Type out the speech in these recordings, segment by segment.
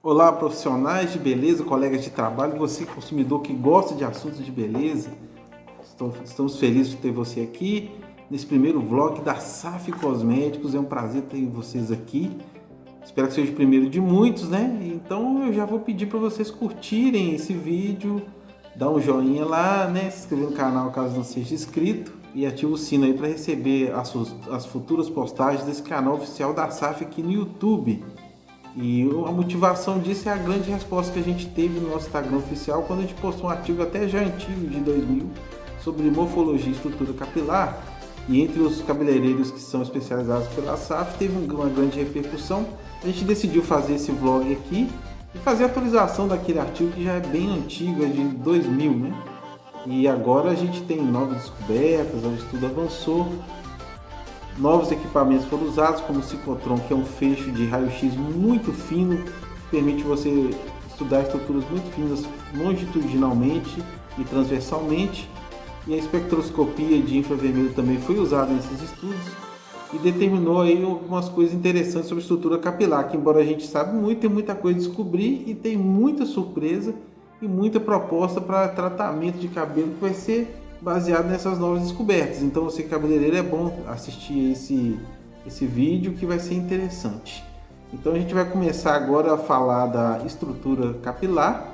Olá, profissionais de beleza, colegas de trabalho, você consumidor que gosta de assuntos de beleza. Estamos felizes de ter você aqui nesse primeiro vlog da SAF Cosméticos. É um prazer ter vocês aqui. Espero que seja o primeiro de muitos, né? Então eu já vou pedir para vocês curtirem esse vídeo, dar um joinha lá, né? Se inscrever no canal caso não seja inscrito e ativa o sino aí para receber as futuras postagens desse canal oficial da SAF aqui no YouTube. E a motivação disso é a grande resposta que a gente teve no nosso Instagram oficial quando a gente postou um artigo até já antigo, de 2000, sobre morfologia e estrutura capilar. E entre os cabeleireiros que são especializados pela SAF, teve uma grande repercussão. A gente decidiu fazer esse vlog aqui e fazer a atualização daquele artigo que já é bem antigo, é de 2000, né? E agora a gente tem novas descobertas, o estudo avançou. Novos equipamentos foram usados, como o ciclotron, que é um feixe de raio-x muito fino, que permite você estudar estruturas muito finas longitudinalmente e transversalmente. E a espectroscopia de infravermelho também foi usada nesses estudos e determinou aí algumas coisas interessantes sobre a estrutura capilar, que embora a gente saiba muito, tem muita coisa a descobrir e tem muita surpresa e muita proposta para tratamento de cabelo que vai ser baseado nessas novas descobertas. Então, você cabeleireiro, é bom assistir esse vídeo que vai ser interessante. Então a gente vai começar agora a falar da estrutura capilar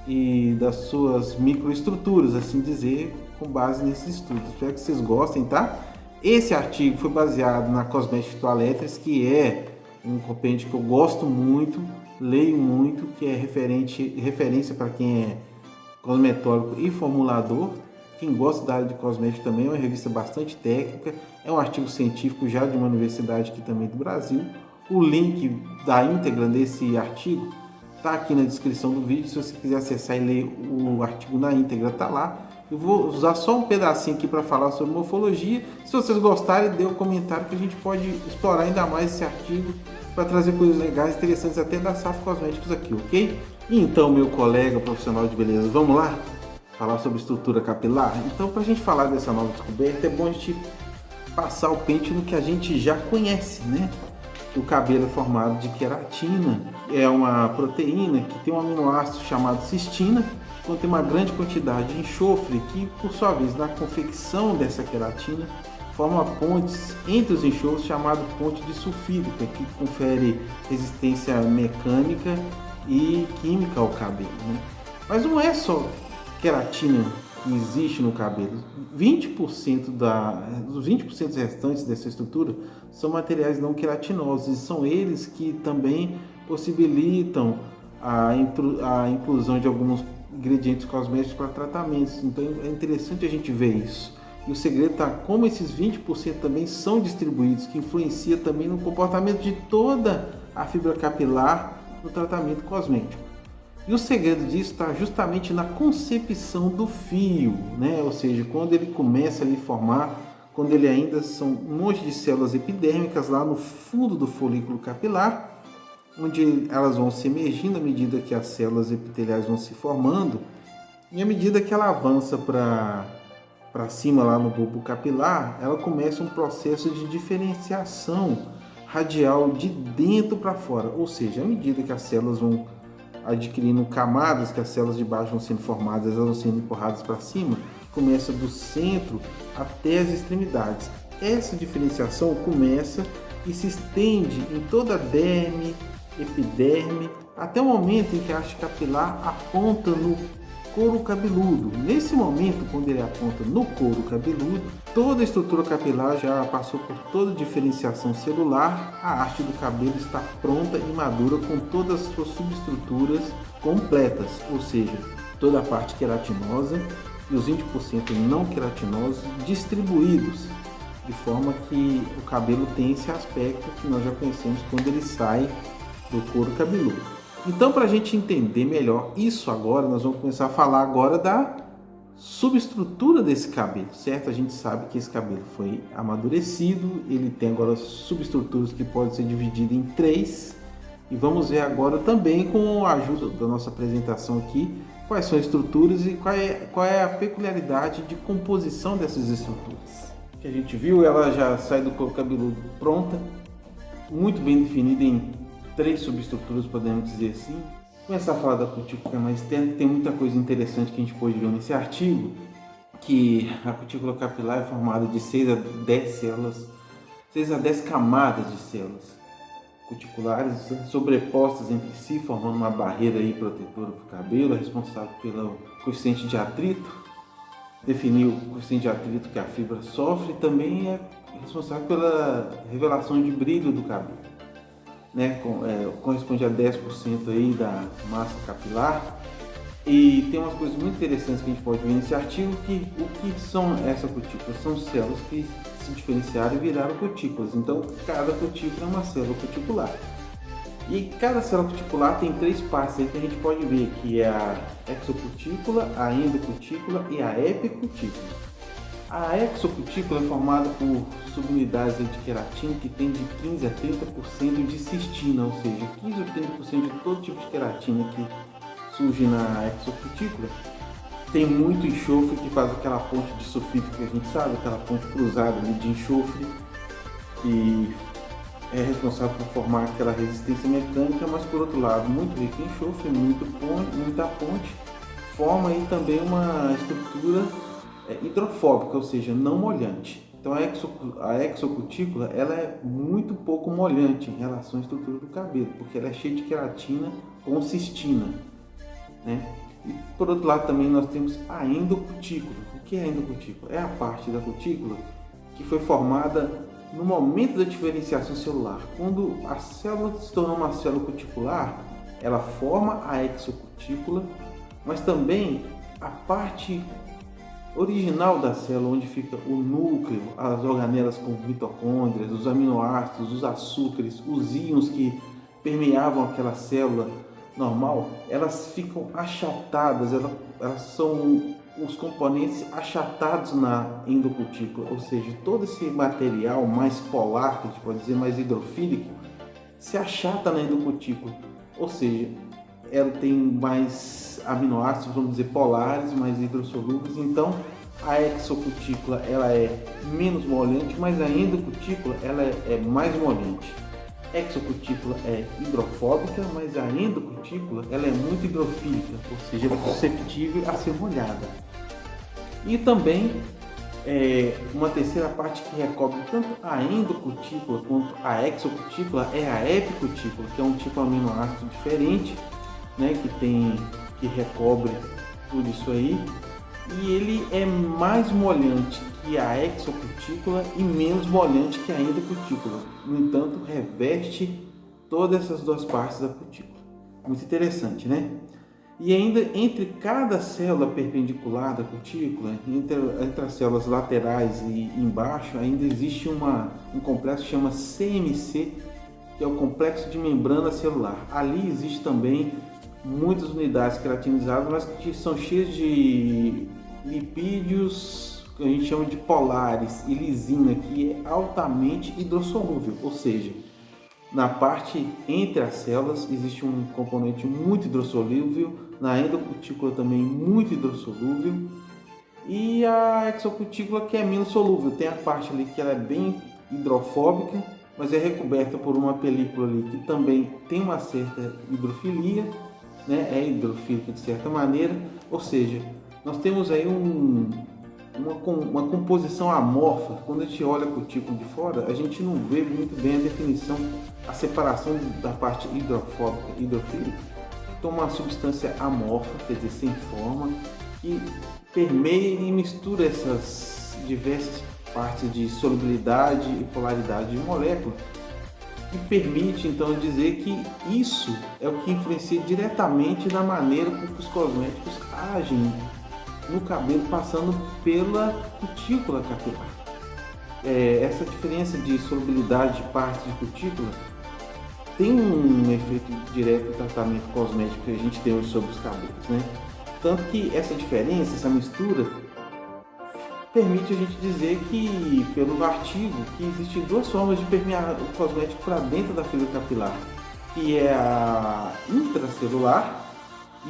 e das suas microestruturas, assim dizer, com base nesses estudos. Espero que vocês gostem, tá? Esse artigo foi baseado na Cosmetic Toiletries, que é um compêndio que eu gosto muito, leio muito, que é referência para quem é cosmetólogo e formulador. Quem gosta da área de cosméticos também, é uma revista bastante técnica, é um artigo científico já de uma universidade aqui também do Brasil. O link da íntegra desse artigo está aqui na descrição do vídeo, se você quiser acessar e ler o artigo na íntegra, está lá. Eu vou usar só um pedacinho aqui para falar sobre morfologia. Se vocês gostarem, dê um comentário que a gente pode explorar ainda mais esse artigo para trazer coisas legais, interessantes até da SAF Cosméticos aqui, ok? Então, meu colega profissional de beleza, vamos lá? Falar sobre estrutura capilar? Então, para a gente falar dessa nova descoberta, é bom a gente passar o pente no que a gente já conhece, né? O cabelo é formado de queratina, é uma proteína que tem um aminoácido chamado cistina, que contém uma grande quantidade de enxofre, que, por sua vez, na confecção dessa queratina, forma pontes entre os enxofres, chamado ponte disulfídrica, que confere resistência mecânica e química ao cabelo, né? Mas não é só queratina que existe no cabelo. 20% dos 20% restantes dessa estrutura são materiais não queratinosos e são eles que também possibilitam a inclusão de alguns ingredientes cosméticos para tratamentos. Então é interessante a gente ver isso. E o segredo está como esses 20% também são distribuídos, que influencia também no comportamento de toda a fibra capilar no tratamento cosmético. E o segredo disso está justamente na concepção do fio, né? Ou seja, quando ele começa a lhe formar, quando ele ainda são um monte de células epidérmicas lá no fundo do folículo capilar, onde elas vão se emergindo à medida que as células epiteliais vão se formando, e à medida que ela avança para cima lá no bulbo capilar, ela começa um processo de diferenciação radial de dentro para fora, ou seja, à medida que as células vão adquirindo camadas, que as células de baixo vão sendo formadas, elas vão sendo empurradas para cima, começa do centro até as extremidades. Essa diferenciação começa e se estende em toda a derme, epiderme, até o momento em que a haste capilar aponta no couro cabeludo. Nesse momento, quando ele aponta no couro cabeludo, toda a estrutura capilar já passou por toda a diferenciação celular, a haste do cabelo está pronta e madura com todas as suas subestruturas completas, ou seja, toda a parte queratinosa e os 20% não queratinosos distribuídos, de forma que o cabelo tem esse aspecto que nós já conhecemos quando ele sai do couro cabeludo. Então, para a gente entender melhor isso agora, nós vamos começar a falar agora da subestrutura desse cabelo, certo? A gente sabe que esse cabelo foi amadurecido, ele tem agora subestruturas que podem ser divididas em 3, e vamos ver agora também, com a ajuda da nossa apresentação aqui, quais são as estruturas e qual é a peculiaridade de composição dessas estruturas. Que a gente viu, ela já sai do couro cabeludo pronta, muito bem definida em três subestruturas, podemos dizer assim. Vou começar a falar da cutícula que é mais externa, tem muita coisa interessante que a gente pode ver nesse artigo, que a cutícula capilar é formada de 6 a 10 células, 6 a 10 camadas de células cuticulares sobrepostas entre si, formando uma barreira aí protetora para o cabelo, é responsável pelo coeficiente de atrito, definir o coeficiente de atrito que a fibra sofre, e também é responsável pela revelação de brilho do cabelo, né? Corresponde a 10% aí da massa capilar. E tem umas coisas muito interessantes que a gente pode ver nesse artigo, que o que são essas cutículas? São células que se diferenciaram e viraram cutículas. Então, cada cutícula é uma célula cuticular. E cada célula cuticular tem três partes aí que a gente pode ver, que é a exocutícula, a endocutícula e a epicutícula. A exocutícula é formada por subunidades de queratina que tem de 15 a 30% de cistina, ou seja, 15 a 30% de todo tipo de queratina que surge na exocutícula. Tem muito enxofre que faz aquela ponte de sulfito que a gente sabe, aquela ponte cruzada ali de enxofre, e é responsável por formar aquela resistência mecânica, mas por outro lado, muito rico em enxofre, muita ponte, forma aí também uma estrutura hidrofóbica, ou seja, não molhante. Então a exocutícula ela é muito pouco molhante em relação à estrutura do cabelo, porque ela é cheia de queratina com cistina, né? E por outro lado também nós temos a endocutícula. O que é a endocutícula? É a parte da cutícula que foi formada no momento da diferenciação celular. Quando a célula se tornou uma célula cuticular, ela forma a exocutícula, mas também a parte original da célula, onde fica o núcleo, as organelas com mitocôndrias, os aminoácidos, os açúcares, os íons que permeavam aquela célula normal, elas ficam achatadas, elas são os componentes achatados na endocutícula, ou seja, todo esse material mais polar, que a gente pode dizer mais hidrofílico, se achata na endocutícula, ou seja, ela tem mais aminoácidos, vamos dizer, polares, mais hidrossolúveis. Então a exocutícula ela é menos molhante, mas a endocutícula ela é mais molhante. Exocutícula é hidrofóbica, mas a endocutícula ela é muito hidrofílica, ou seja, ela é susceptível a ser molhada. E também uma terceira parte que recobre tanto a endocutícula quanto a exocutícula é a epicutícula, que é um tipo de aminoácido diferente, né, que recobre tudo isso aí, e ele é mais molhante que a exocutícula e menos molhante que a endocutícula. No entanto, reveste todas essas duas partes da cutícula. Muito interessante, né? E ainda entre cada célula perpendicular da cutícula, entre as células laterais e embaixo, ainda existe um complexo que chama CMC, que é o complexo de membrana celular. Ali existe também muitas unidades queratinizadas, mas que são cheias de lipídios que a gente chama de polares, e lisina, que é altamente hidrossolúvel, ou seja, na parte entre as células existe um componente muito hidrossolúvel, na endocutícula também muito hidrossolúvel, e a exocutícula que é menos solúvel, tem a parte ali que ela é bem hidrofóbica, mas é recoberta por uma película ali que também tem uma certa hidrofilia, né? É hidrofílica de certa maneira, ou seja, nós temos aí uma composição amorfa. Quando a gente olha a cutícula de fora, a gente não vê muito bem a definição, a separação da parte hidrofóbica e hidrofílica. Então uma substância amorfa, quer dizer, sem forma, que permeia e mistura essas diversas partes de solubilidade e polaridade de moléculas, que permite então dizer que isso é o que influencia diretamente na maneira como os cosméticos agem no cabelo, passando pela cutícula capilar. Essa diferença de solubilidade de partes de cutícula tem um efeito direto no tratamento cosmético que a gente tem hoje sobre os cabelos, né? Tanto que essa diferença, essa mistura, permite a gente dizer que, pelo artigo, que existem duas formas de permear o cosmético para dentro da fibra capilar, que é a intracelular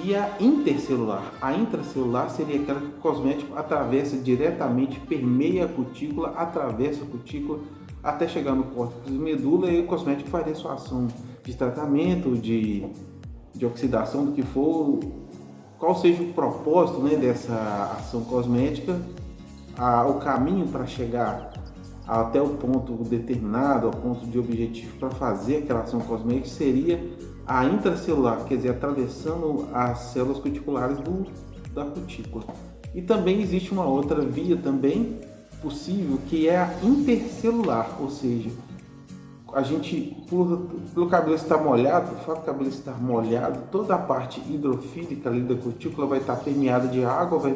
e a intercelular. A intracelular seria aquela que o cosmético atravessa diretamente, permeia a cutícula, atravessa a cutícula até chegar no córtex e medula, e o cosmético faria sua ação de tratamento, de oxidação, do que for, qual seja o propósito, né, dessa ação cosmética, o caminho para chegar até o ponto determinado, ao ponto de objetivo para fazer aquela ação cosmética, seria a intracelular, quer dizer, atravessando as células cuticulares da cutícula. E também existe uma outra via também possível, que é a intercelular, ou seja, a gente, pelo cabelo estar molhado, o fato do cabelo estar molhado, toda a parte hidrofílica ali da cutícula vai estar permeada de água, vai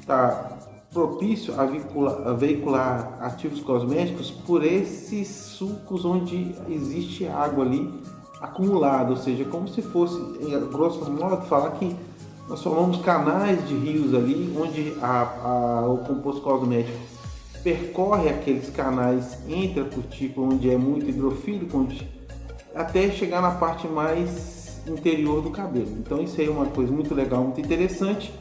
estar propício a veicular ativos cosméticos por esses sulcos onde existe água ali acumulada, ou seja, como se fosse, em grosso modo, falar que nós formamos canais de rios ali, onde o composto cosmético percorre aqueles canais entre a cutícula, onde é muito hidrofílico, até chegar na parte mais interior do cabelo. Então isso aí é uma coisa muito legal, muito interessante,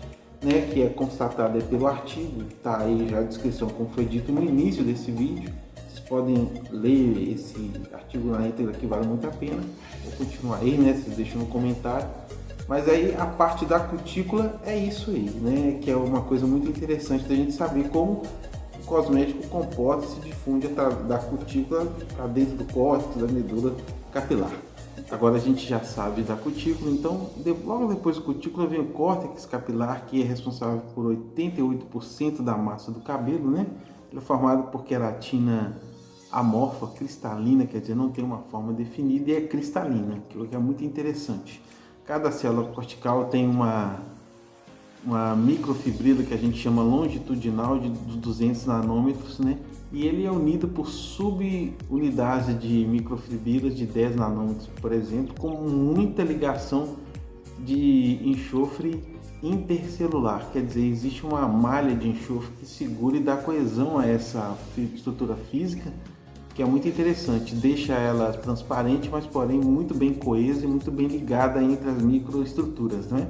né, que é constatada pelo artigo, tá aí já a descrição, como foi dito no início desse vídeo. Vocês podem ler esse artigo na íntegra, que vale muito a pena. Vou continuar aí, né, vocês deixam no comentário. Mas aí a parte da cutícula é isso aí, né, que é uma coisa muito interessante da gente saber como o cosmético comporta e se difunde da cutícula para dentro do córtex, da medula capilar. Agora a gente já sabe da cutícula, então logo depois da cutícula vem o córtex capilar, que é responsável por 88% da massa do cabelo, né? Ele é formado por queratina amorfa, cristalina, quer dizer, não tem uma forma definida e é cristalina, aquilo que é muito interessante. Cada célula cortical tem uma microfibrila que a gente chama longitudinal de 200 nanômetros, né? E ele é unido por subunidades de microfibrilas de 10 nanômetros, por exemplo, com muita ligação de enxofre intercelular, quer dizer, existe uma malha de enxofre que segura e dá coesão a essa estrutura física, que é muito interessante, deixa ela transparente, mas porém muito bem coesa e muito bem ligada entre as microestruturas, né?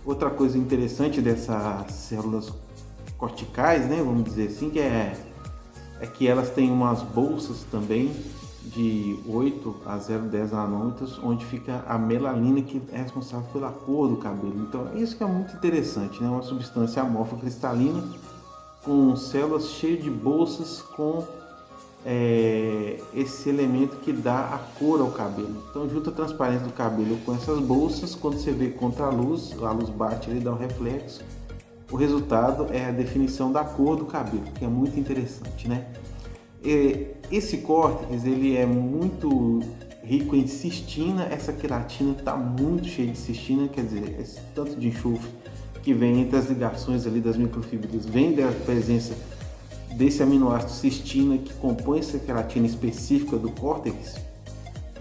Outra coisa interessante dessas células corticais, né, vamos dizer assim, que é que elas têm umas bolsas também de 8 a 0,10 nanômetros, onde fica a melanina, que é responsável pela cor do cabelo. Então é isso que é muito interessante, né? Uma substância amorfa cristalina com células cheias de bolsas com esse elemento que dá a cor ao cabelo. Então junta a transparência do cabelo com essas bolsas, quando você vê contra a luz bate ali, dá um reflexo. O resultado é a definição da cor do cabelo, que é muito interessante, né? Esse córtex, ele é muito rico em cistina, essa queratina está muito cheia de cistina, quer dizer, esse tanto de enxofre que vem entre as ligações ali das microfibrilas, vem da presença desse aminoácido cistina que compõe essa queratina específica do córtex,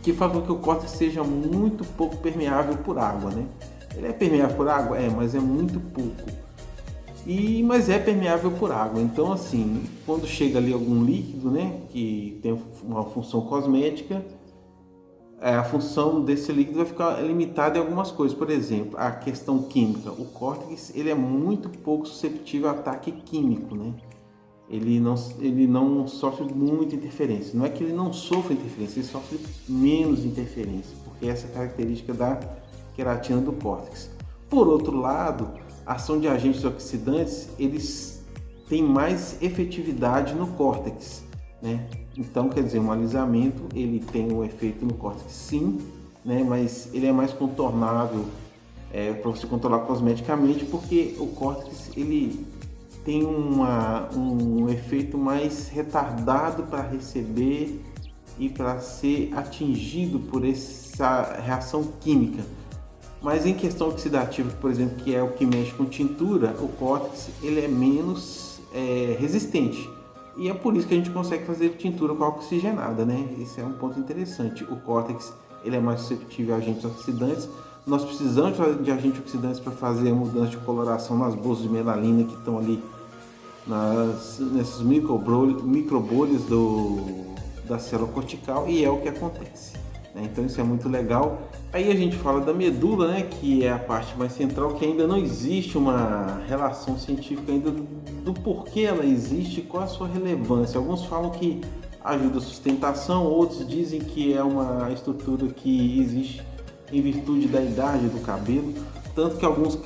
que faz com que o córtex seja muito pouco permeável por água, né? Ele é permeável por água? Mas é muito pouco. Mas é permeável por água. Então, assim, quando chega ali algum líquido, né, que tem uma função cosmética, a função desse líquido vai ficar limitada em algumas coisas. Por exemplo, a questão química. O córtex, ele é muito pouco susceptível a ataque químico, né? Ele não sofre muita interferência. Não é que ele não sofre interferência, ele sofre menos interferência, porque essa é a característica da queratina do córtex. Por outro lado, a ação de agentes oxidantes, eles têm mais efetividade no córtex, né? Então, quer dizer, um alisamento, ele tem um efeito no córtex, sim, né? Mas ele é mais contornável para você controlar cosmeticamente, porque o córtex, ele tem um efeito mais retardado para receber e para ser atingido por essa reação química. Mas em questão oxidativa, por exemplo, que é o que mexe com tintura, o córtex, ele é menos resistente. E é por isso que a gente consegue fazer tintura com álcool oxigenada, né? Esse é um ponto interessante. O córtex, ele é mais suscetível a agentes oxidantes. Nós precisamos de agentes oxidantes para fazer a mudança de coloração nas bolsas de melanina que estão ali nessas microbolhas da célula cortical, e é o que acontece, né? Então isso é muito legal. Aí a gente fala da medula, né, que é a parte mais central, que ainda não existe uma relação científica ainda do porquê ela existe e qual a sua relevância. Alguns falam que ajuda a sustentação. Outros dizem que é uma estrutura que existe em virtude da idade do cabelo, tanto que algumas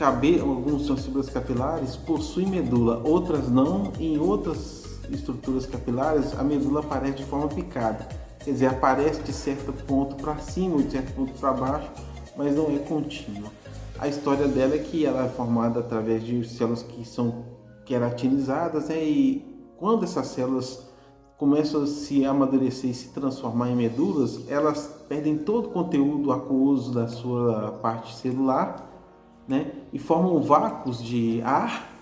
fibras capilares possuem medula, outras não. Em outras estruturas capilares a medula aparece de forma picada, quer dizer, aparece de certo ponto para cima ou de certo ponto para baixo, mas não é contínua. A história dela é que ela é formada através de células que são queratinizadas, né? E quando essas células começam a se amadurecer e se transformar em medulas, elas perdem todo o conteúdo aquoso da sua parte celular, né? E formam vácuos de ar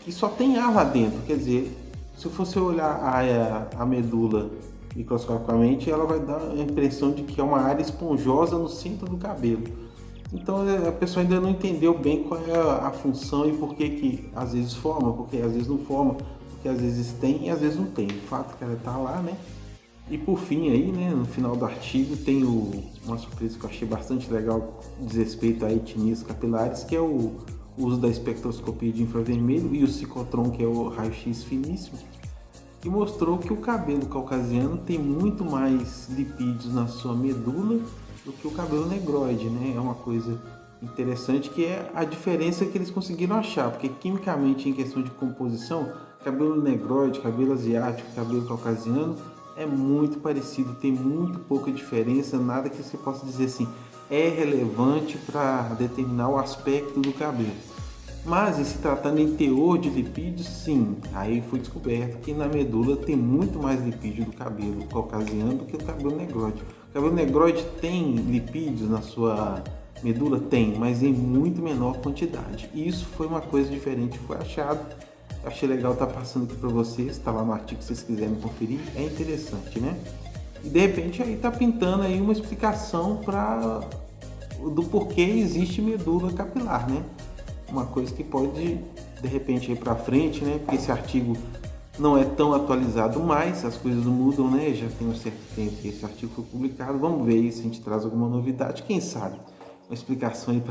que só tem ar lá dentro. Quer dizer, se você olhar a medula microscopicamente, ela vai dar a impressão de que é uma área esponjosa no centro do cabelo. Então a pessoa ainda não entendeu bem qual é a função e por que às vezes forma, porque às vezes não forma, porque às vezes tem e às vezes não tem. O fato é que ela está lá, né? E por fim aí, né, no final do artigo tem uma surpresa que eu achei bastante legal diz respeito a etnias capilares, que é o uso da espectroscopia de infravermelho e o ciclotron, que é o raio-x finíssimo, que mostrou que o cabelo caucasiano tem muito mais lipídios na sua medula do que o cabelo negroide, né? É uma coisa interessante, que é a diferença que eles conseguiram achar, porque quimicamente, em questão de composição, cabelo negroide, cabelo asiático, cabelo caucasiano é muito parecido, tem muito pouca diferença, nada que você possa dizer assim é relevante para determinar o aspecto do cabelo. Mas em se tratando em teor de lipídios, sim, aí foi descoberto que na medula tem muito mais lipídio do cabelo caucasiano do que do cabelo negroide. O cabelo negroide tem lipídios na sua medula? Tem, mas em muito menor quantidade. E isso foi uma coisa diferente que foi achado. Achei legal estar passando aqui para vocês, está lá no artigo se vocês quiserem conferir, é interessante, né? E de repente aí está pintando aí uma explicação do porquê existe medula capilar, né? Uma coisa que pode de repente ir para frente, né? Porque esse artigo não é tão atualizado mais, as coisas mudam, né? Já tem um certo tempo que esse artigo foi publicado. Vamos ver aí se a gente traz alguma novidade, quem sabe uma explicação aí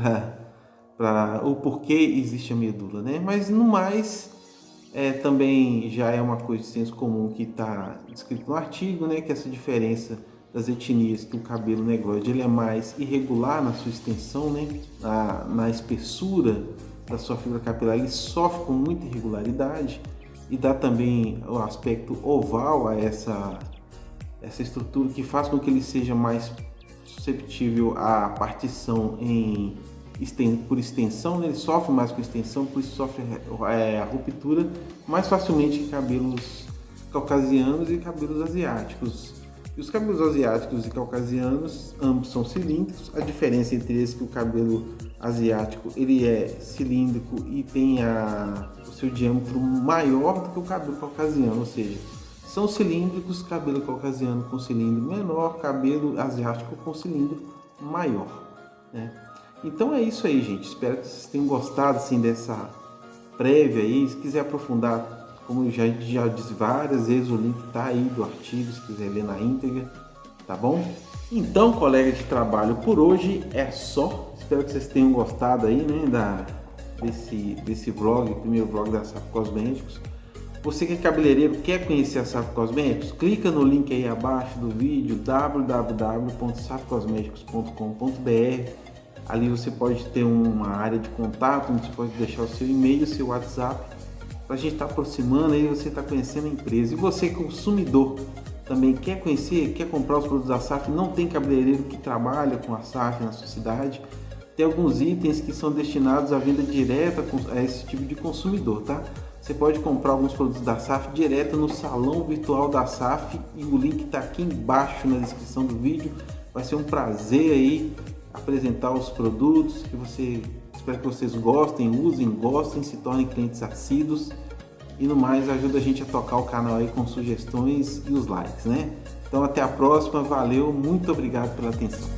para o porquê existe a medula, né? Mas no mais, também já é uma coisa de senso comum que está descrito no artigo, né? Que essa diferença das etnias, que o cabelo negroide ele é mais irregular na sua extensão, né? Na espessura da sua fibra capilar, ele sofre com muita irregularidade e dá também o aspecto oval a essa estrutura, que faz com que ele seja mais susceptível à partição por extensão, né? Ele sofre mais com extensão, por isso sofre a ruptura mais facilmente que cabelos caucasianos e cabelos asiáticos. E os cabelos asiáticos e caucasianos, ambos são cilíndricos. A diferença entre eles é que o cabelo asiático ele é cilíndrico e tem o seu diâmetro maior do que o cabelo caucasiano, ou seja, são cilíndricos, cabelo caucasiano com cilindro menor, cabelo asiático com cilindro maior, né? Então é isso aí, gente. Espero que vocês tenham gostado assim, dessa prévia aí. Se quiser aprofundar, como já disse várias vezes, o link está aí do artigo, se quiser ler na íntegra, tá bom? Então, colega de trabalho, por hoje é só. Espero que vocês tenham gostado aí, né, desse vlog, primeiro vlog da Safo Cosméticos. Você que é cabeleireiro, quer conhecer a Safo Cosméticos? Clica no link aí abaixo do vídeo, www.safocosmeticos.com.br. Ali você pode ter uma área de contato, onde você pode deixar o seu e-mail, o seu WhatsApp, para a gente estar aproximando aí, você está conhecendo a empresa. E você, consumidor, também quer conhecer, quer comprar os produtos da SAF, não tem cabeleireiro que trabalha com a SAF na sua cidade, tem alguns itens que são destinados à venda direta a esse tipo de consumidor, tá? Você pode comprar alguns produtos da SAF direto no salão virtual da SAF e o link está aqui embaixo na descrição do vídeo. Vai ser um prazer aí apresentar os produtos espero que vocês gostem, gostem, se tornem clientes assíduos e no mais ajuda a gente a tocar o canal aí com sugestões e os likes, né? Então até a próxima, valeu, muito obrigado pela atenção.